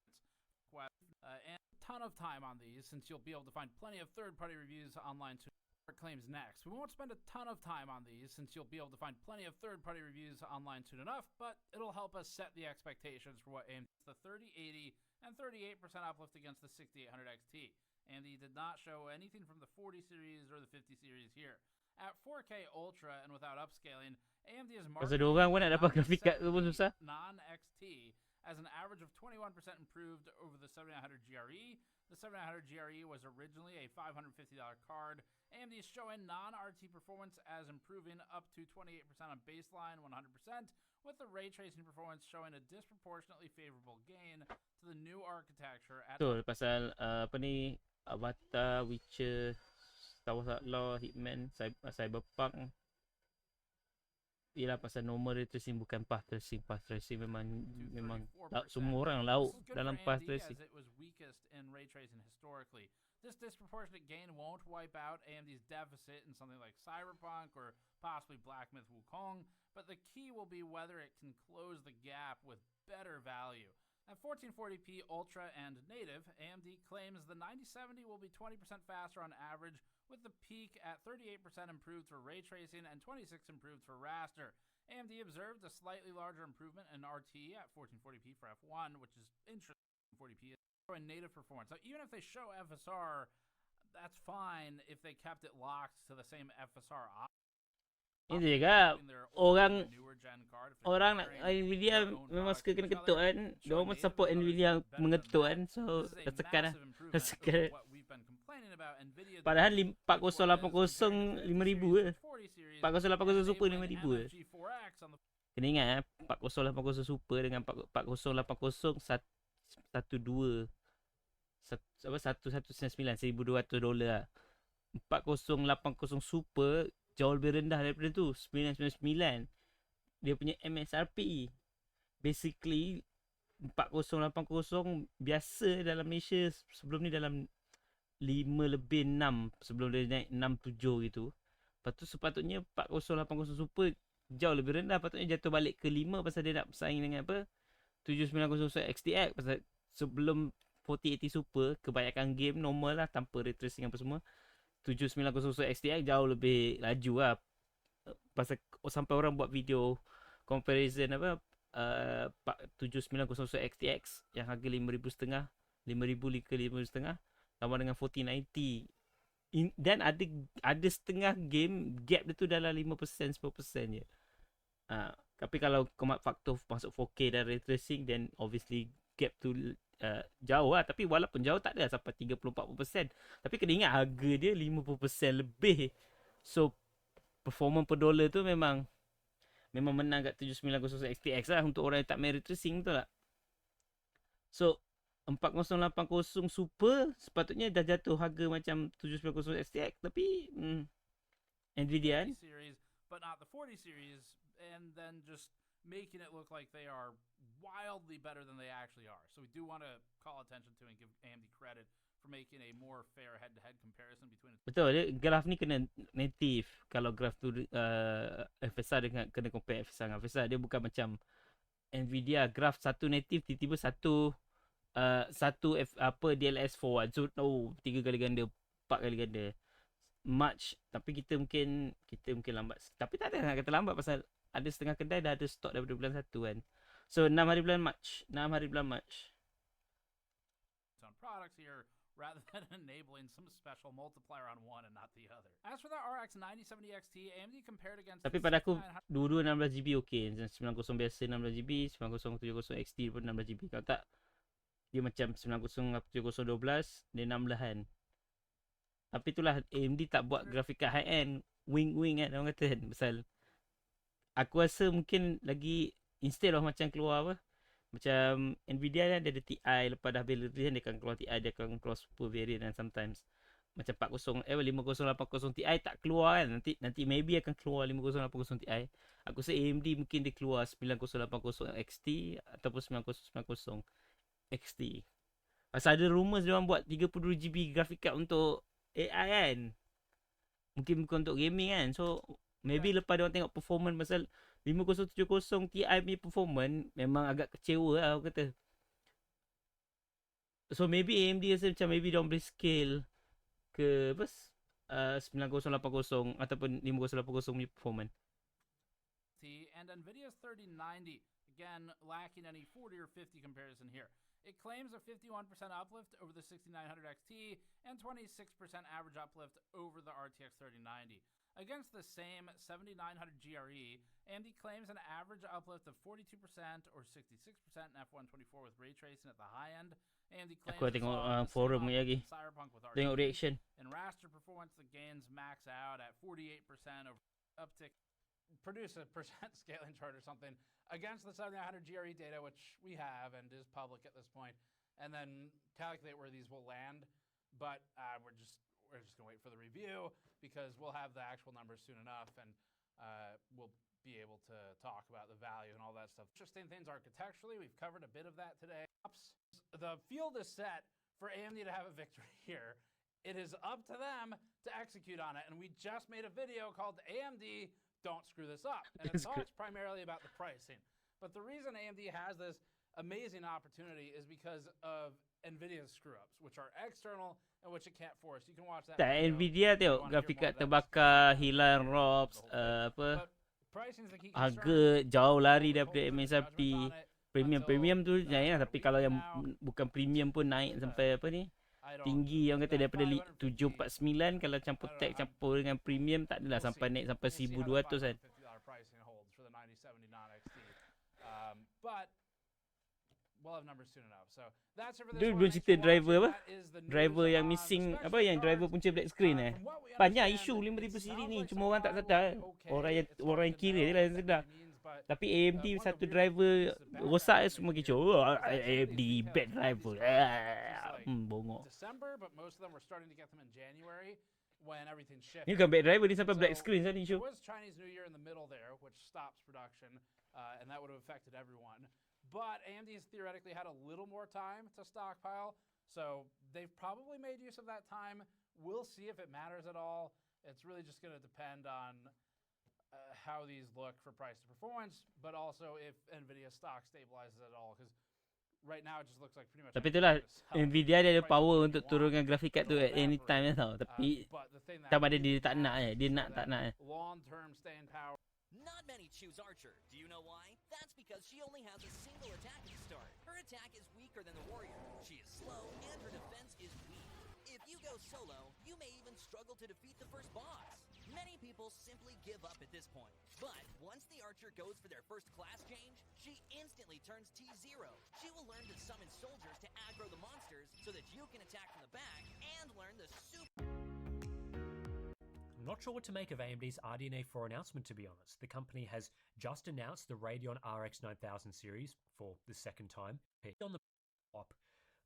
and a ton of time on these, since you'll be able to find plenty of third-party reviews online too. Claims next. We won't spend a ton of time on these, since you'll be able to find plenty of third-party reviews online soon enough, but it'll help us set the expectations for what AMD the 3080 and 38% uplift against the 6800 XT. AMD did not show anything from the 40 series or the 50 series here. At 4K Ultra and without upscaling, AMD is marketing non-XT as an average of 21% improved over the 7900 GRE. The 7900 GRE was originally a $550 card. AMD is showing non-RT performance as improving up to 28% on baseline, 100%, with the ray tracing performance showing a disproportionately favorable gain to the new architecture. Betul, pasal apa ni, Avatar, Witcher, Star Wars Outlaw, Hitman, Cyberpunk. Ialah pasal normal ray tracing, bukan path tracing. Path tracing memang semua orang lauk dalam path tracing. This disproportionate gain won't wipe out AMD's deficit in something like Cyberpunk or possibly Black Myth Wukong, but the key will be whether it can close the gap with better value. At 1440p Ultra and Native, AMD claims the 9070 will be 20% faster on average, with the peak at 38% improved for ray tracing and 26% improved for raster. AMD observed a slightly larger improvement in RT at 1440p for F1, which is interesting. 40p is showing native performance. So even if they show FSR, that's fine if they kept it locked to the same FSR option. Ini juga orang Nvidia memang suka kena ketuk kan. Dia orang support Nvidia mengetuk kan. So tekan lah. Tekan. Padahal 4080 5000 4080 Super 5000 Kena ingat 4080 Super dengan 4080 12 $1199 $1,200 lah. 4080 Super jauh lebih rendah daripada tu, 999. dia punya MSRP. Basically 4080 biasa dalam Malaysia sebelum ni dalam 5 lebih 6 sebelum dia naik 6-7 gitu. Lepas tu sepatutnya 4080 Super jauh lebih rendah, patutnya jatuh balik ke 5 pasal dia nak bersaing dengan apa 7900 XTX. Pasal sebelum 4080 Super kebanyakan game normal lah tanpa ray tracing apa semua, 7900 XTX jauh lebih laju lah. Pasal sampai orang buat video comparison apa 7900 XTX yang harga 5,500 ke 5,500 sama dengan 4090. Dan ada setengah game gap dia tu dalam 5% 10% je. Tapi kalau faktor masuk 4K dan ray tracing, then obviously gap tu jauh lah. Tapi walaupun jauh tak ada sampai 30-40%. Tapi kena ingat harga dia 50% lebih. So performance per dollar tu memang menang kat 7900 XTX lah untuk orang yang tak main ray tracing, betul tak? So 4080 Super sepatutnya dah jatuh harga macam 7900 XTX, tapi Nvidia ni series, but not the 40 series, and then just making it look like they are wildly better than they actually are. So we do want to call attention to and give AMD credit for making a more fair head-to-head comparison between. Betul, dia graf ni kena native. Kalau graf tu FSR dengan kena compare FSR dengan FSR, dia bukan macam Nvidia graf satu native tiba-tiba satu DLS forward. So 3 kali ganda, 4 kali ganda. March, tapi kita mungkin lambat. Tapi tak ada nak kata lambat pasal ada setengah kedai dah ada stok daripada bulan 1 kan. So 6 hari bulan March. On products here rather than enabling some special multiplier on one and not the other. As for the RX 9070 XT, AMD compared against. Tapi pada aku dua-dua 16GB okey. 90 biasa 16GB, 9070 XT pun 16GB. Kalau tak dia macam 907012 dia 16an. Tapi itulah AMD tak buat grafik card high end, wing kan orang kata kan. Pasal aku rasa mungkin lagi instead of macam keluar apa macam Nvidia kan dia ada TI, lepas dah habis dia akan keluar TI, dia akan keluar super variant dan sometimes macam 5080 Ti tak keluar kan, nanti maybe akan keluar 5080 Ti. Aku rasa AMD mungkin dia keluar 9080 XT ataupun 9090 XT. Pasal ada rumours dia orang buat 32GB graphic card untuk AI kan, mungkin bukan untuk gaming kan. So maybe lepas dia orang tengok performance, pasal 5070 Ti punya performance memang agak kecewa lah aku kata. So maybe AMD rasa macam maybe dia orang boleh scale ke 9080 ataupun 5080 punya performance. And Nvidia's 3090, again lacking any 40 or 50 comparison here. It claims a 51% uplift over the 6900 XT and 26% average uplift over the RTX 3090. Against the same 7900 GRE, AMD claims an average uplift of 42% or 66% in F124 with ray tracing at the high end. AMD claims aku tengok forum ni lagi. Tengok reaction. In raster performance, the gains max out at 48% over uptick. Produce a percent scaling chart or something against the 7900 GRE data, which we have and is public at this point, and then calculate where these will land. But we're just gonna wait for the review because we'll have the actual numbers soon enough, and we'll be able to talk about the value and all that stuff. Interesting things architecturally, we've covered a bit of that today. The field is set for AMD to have a victory here. It is up to them to execute on it, and we just made a video called AMD Don't Screw This Up, and it talks primarily about the pricing. But the reason AMD has this amazing opportunity is because of Nvidia's screw-ups, which are external and which it can't force. You can watch that. Nvidia tengok grafik card terbakar, hilang ROPS, harga jauh lari daripada MSRP. Premium tu naik lah, tapi kalau yang bukan premium pun naik sampai apa ni, tinggi orang kata daripada 749, kalau campur tag campur dengan premium tak adalah sampai naik sampai 1200 kan. Dia belum cerita driver apa? Driver yang missing apa, yang driver punca black screen Banyak isu 5000 siri ni, cuma orang tak sedar. Orang yang kira je lah yang sedar. Tapi AMD satu driver rosak semua kecoh. AMD bad driver. Bongok. December, but most of them were starting to get them in January. when everything shifted. Ni bukan back driver, ni sampai black So, screen tadi there show. was Chinese New Year in the middle there, which stops production, and that would have affected everyone. But AMD's theoretically had a little more time to stockpile, so they've probably made use of that time. We'll see if it matters at all. It's really just going to depend on how these look for price to performance, but also if NVIDIA stock stabilizes at all, because right now it just looks like pretty much. Tapi itulah, Nvidia dia ada power untuk turunkan graphic card tu at any time tau. Tapi sama ada dia tak nak dia nak tak nak. Long-term staying power. Not many choose Archer. Do you know why? That's because she only has a single attack to start. Her attack is weaker than the warrior. She is slow and her defense is weak. If you go solo, you may even struggle to defeat the first boss. Many people simply give up at this point. But once the Archer goes for their first class change, she instantly turns T0. She will learn to summon soldiers to aggro the monsters so that you can attack from the back and learn the super... Not sure what to make of AMD's RDNA 4 announcement, to be honest. The company has just announced the Radeon RX 9000 series for the second time on the top,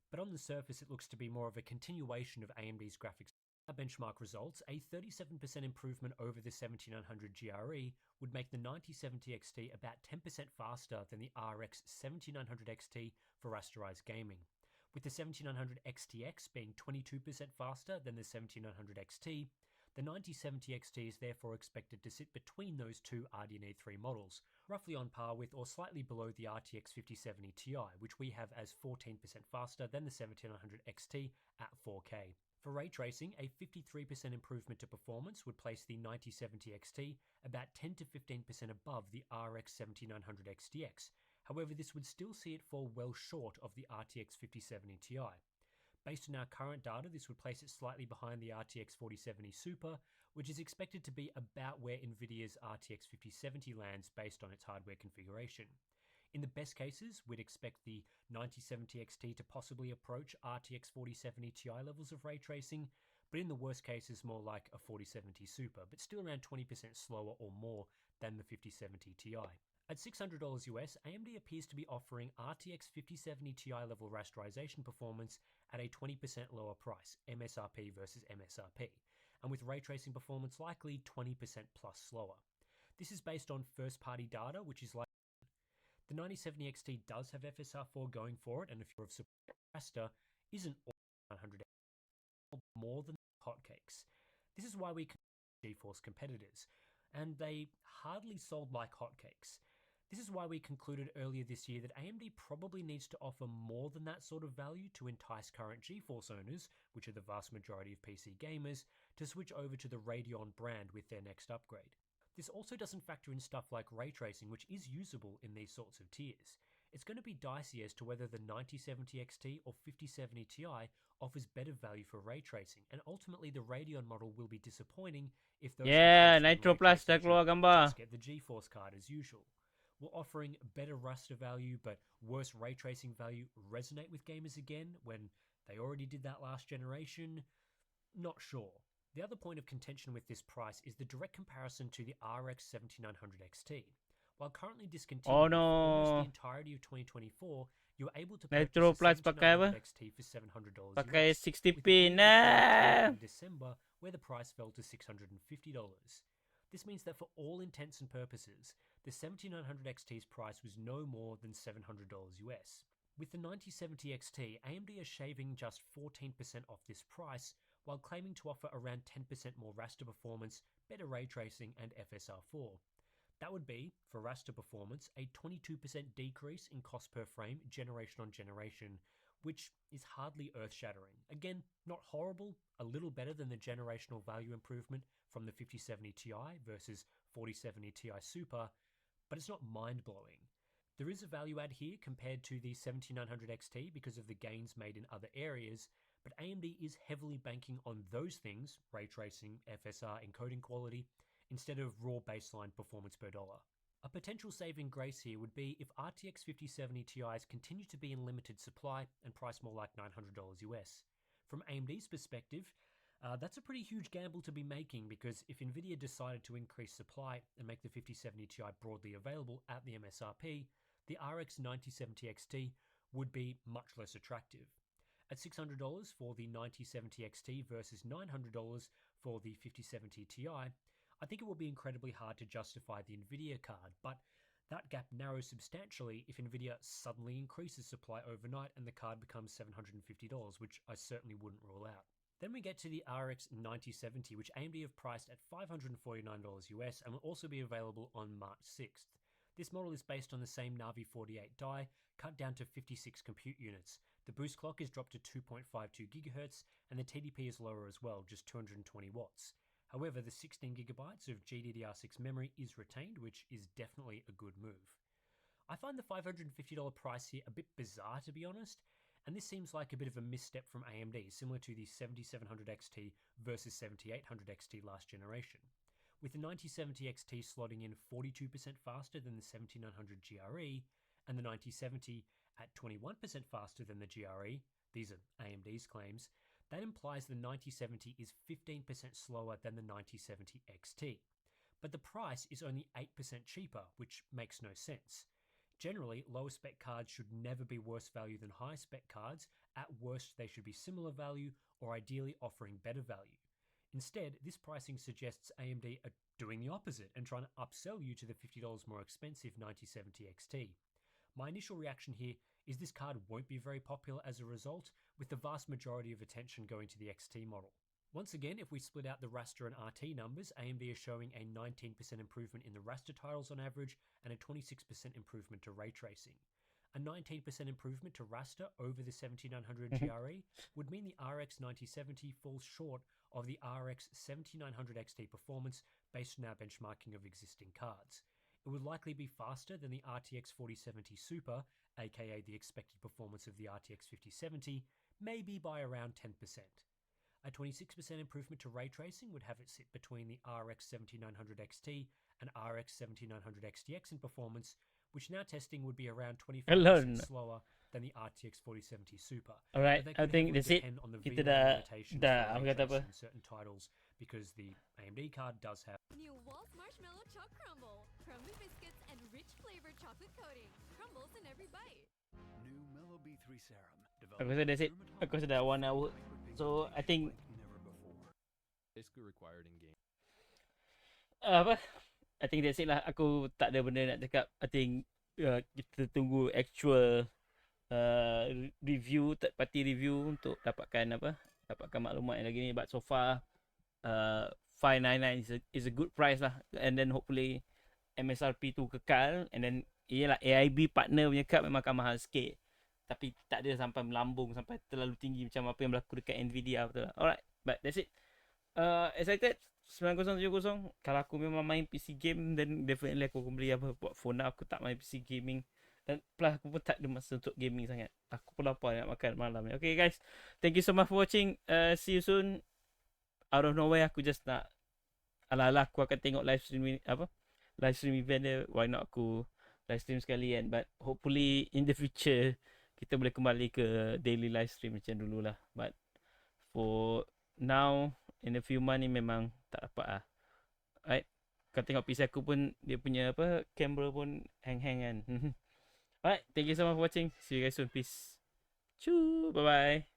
but on the surface it looks to be more of a continuation of AMD's graphics. Benchmark results, a 37% improvement over the 7900 GRE would make the 9070 XT about 10% faster than the RX 7900 XT for rasterized gaming, with the 7900 XTX being 22% faster than the 7900 XT. The 9070 XT is therefore expected to sit between those two RDNA 3 models, roughly on par with or slightly below the RTX 5070 Ti, which we have as 14% faster than the 7900 XT at 4K. For ray tracing, a 53% improvement to performance would place the 9070 XT about 10 to 15% above the RX 7900 XTX. However, this would still see it fall well short of the RTX 5070 Ti. Based on our current data, this would place it slightly behind the RTX 4070 Super, which is expected to be about where Nvidia's RTX 5070 lands based on its hardware configuration. In the best cases, we'd expect the 9070 XT to possibly approach RTX 4070 Ti levels of ray tracing, but in the worst cases more like a 4070 Super, but still around 20% slower or more than the 5070 Ti. At $600 US, AMD appears to be offering RTX 5070 Ti level rasterization performance at a 20% lower price, MSRP versus MSRP, and with ray tracing performance likely 20% plus slower. This is based on first-party data, which is like the 9070 XT does have FSR4 going for it, and if you're of support, raster isn't all 100 more than hotcakes. This is why we GeForce competitors, and they hardly sold like hotcakes. This is why we concluded earlier this year that AMD probably needs to offer more than that sort of value to entice current GeForce owners, which are the vast majority of PC gamers, to switch over to the Radeon brand with their next upgrade. This also doesn't factor in stuff like ray tracing, which is usable in these sorts of tiers. It's going to be dicey as to whether the 9070 XT or 5070 Ti offers better value for ray tracing, and ultimately the Radeon model will be disappointing if those Nitro Plus dah keluar gambar. just get the GeForce card as usual. Will offering better raster value but worse ray tracing value resonate with gamers again when they already did that last generation? Not sure. The other point of contention with this price is the direct comparison to the RX 7900 XT. While currently discontinued for almost the entirety of 2024, you were able to purchase Nitro a Plus pakai apa? 7900 XT for $700 Pakai US, 60p with nah. in December, where the price fell to $650. This means that for all intents and purposes, the 7900 XT's price was no more than $700 US. With the 9070 XT, AMD is shaving just 14% off this price, while claiming to offer around 10% more raster performance, better ray tracing, and FSR4. That would be, for raster performance, a 22% decrease in cost per frame generation on generation, which is hardly earth-shattering. Again, not horrible, a little better than the generational value improvement from the 5070 Ti versus 4070 Ti Super, but it's not mind-blowing. There is a value add here compared to the 7900 XT because of the gains made in other areas, but AMD is heavily banking on those things, ray tracing, FSR, encoding quality, instead of raw baseline performance per dollar. A potential saving grace here would be if RTX 5070 Ti's continue to be in limited supply and price more like $900 US. From AMD's perspective, that's a pretty huge gamble to be making, because if Nvidia decided to increase supply and make the 5070 Ti broadly available at the MSRP, the RX 9070 XT would be much less attractive. At $600 for the 9070 XT versus $900 for the 5070 Ti, I think it will be incredibly hard to justify the Nvidia card, but that gap narrows substantially if Nvidia suddenly increases supply overnight and the card becomes $750, which I certainly wouldn't rule out. Then we get to the RX 9070, which AMD have priced at $549 US and will also be available on March 6th. This model is based on the same Navi 48 die, cut down to 56 compute units. The boost clock is dropped to 2.52 GHz, and the TDP is lower as well, just 220 watts. However, the 16GB of GDDR6 memory is retained, which is definitely a good move. I find the $550 price here a bit bizarre, to be honest, and this seems like a bit of a misstep from AMD, similar to the 7700 XT versus 7800 XT last generation. With the 9070 XT slotting in 42% faster than the 7900 GRE, and the 9070 at 21% faster than the GRE, these are AMD's claims, that implies the 9070 is 15% slower than the 9070 XT. But the price is only 8% cheaper, which makes no sense. Generally, lower spec cards should never be worse value than high spec cards. At worst, they should be similar value or ideally offering better value. Instead, this pricing suggests AMD are doing the opposite and trying to upsell you to the $50 more expensive 9070 XT. My initial reaction here is this card won't be very popular as a result, with the vast majority of attention going to the XT model. Once again, if we split out the raster and RT numbers, AMD is showing a 19% improvement in the raster titles on average and a 26% improvement to ray tracing. A 19% improvement to raster over the 7900 GRE would mean the RX 9070 falls short of the RX 7900 XT performance based on our benchmarking of existing cards. It would likely be faster than the RTX 4070 Super, aka the expected performance of the RTX 5070, maybe by around 10%. A 26% improvement to ray tracing would have it sit between the RX 7900 XT and RX 7900 XTX in performance, which now testing would be around 25% slower than the RTX 4070 Super. Alright, I think that's it. Kita dah in certain titles because the AMD card does have New Waltz Marshmallow Choc Crumble. Crumbly biscuits and rich flavored chocolate coating. Crumbles in every bite. New Mellow B3 Serum. Aku rasa that's it. Aku rasa dah 1 hour. So I think basically required in game. Apa? I think that's it lah. Aku tak ada benda nak cakap. I think kita tunggu actual review, third party review untuk dapatkan maklumat yang lagi ni. But so far $599 is a good price lah. And then hopefully MSRP tu kekal. And then iyalah AIB partner punya card memang akan mahal sikit. Tapi tak ada sampai melambung, sampai terlalu tinggi macam apa yang berlaku dekat Nvidia, betul lah. Alright, but that's it. Excited 9070. Kalau aku memang main PC game, then definitely aku akan beli apa. Buat phone now aku tak main PC gaming. Dan plus aku pun tak ada masa untuk gaming sangat. Aku pun lapar nak makan malam ni. Okay guys, thank you so much for watching. See you soon. Out of nowhere aku just nak ala-ala aku akan tengok live stream event dia. Why not aku live stream sekali kan. But hopefully in the future kita boleh kembali ke daily live stream macam dulu lah. But for now, in a few months ni memang tak dapat lah. Alright, kau tengok PC aku pun dia punya camera pun hang-hang kan. Alright, thank you so much for watching. See you guys soon. Peace. Choo, bye bye.